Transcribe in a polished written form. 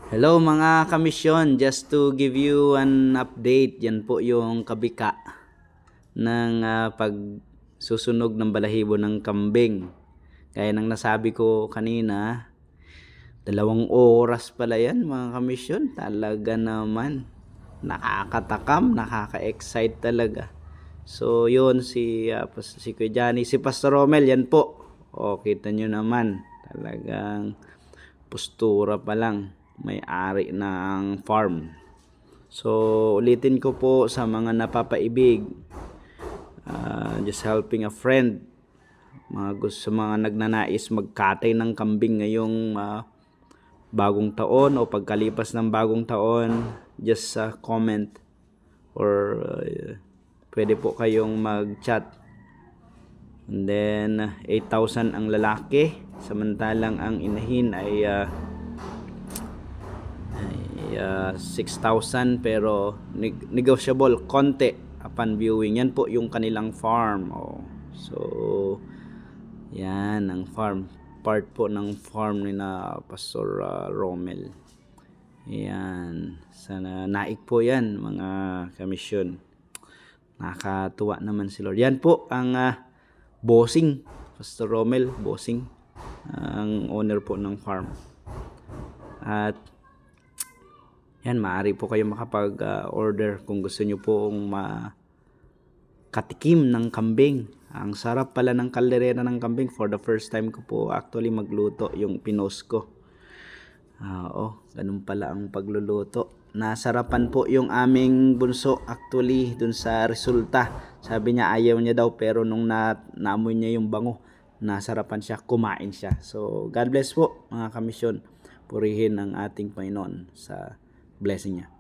Hello mga kamisyon, just to give you an update, yan po yung kabika ng pagsusunog ng balahibo ng kambing. Kaya nang nasabi ko kanina, 2 oras pala yan mga kamisyon. Talaga naman, nakakatakam, nakaka-excite talaga. So yun, si Kuya Johnny, si Pastor Romel, yan po. O, kita nyo naman, talagang postura pa lang, may-ari ng farm. So ulitin ko po sa mga napapaibig, just helping a friend, sa mga nagnanais magkatay ng kambing ngayong bagong taon o pagkalipas ng bagong taon, just comment or pwede po kayong mag-chat. And then 8,000 ang lalaki, samantalang ang inahin ay 6,000, pero negotiable konti upon viewing. Yan po yung kanilang farm. So yan ang farm, part po ng farm ni na Pastor Romel. Yan, sana naik po yan mga kamisyon. Nakatuwa naman si Lord. Yan po ang bossing, Pastor Romel, bossing, ang owner po ng farm. At yan, maaari po kayo makapag-order kung gusto nyo pong makatikim ng kambing. Ang sarap pala ng kaldereta ng kambing. For the first time ko po actually magluto, yung pinost ko. Ganun pala ang pagluluto. Nasarapan po yung aming bunso actually dun sa resulta. Sabi niya ayaw niya daw, pero nung naamoy niya yung bango, nasarapan siya, kumain siya. So God bless po mga kamisyon. Purihin ang ating Panginoon sa blessing niya.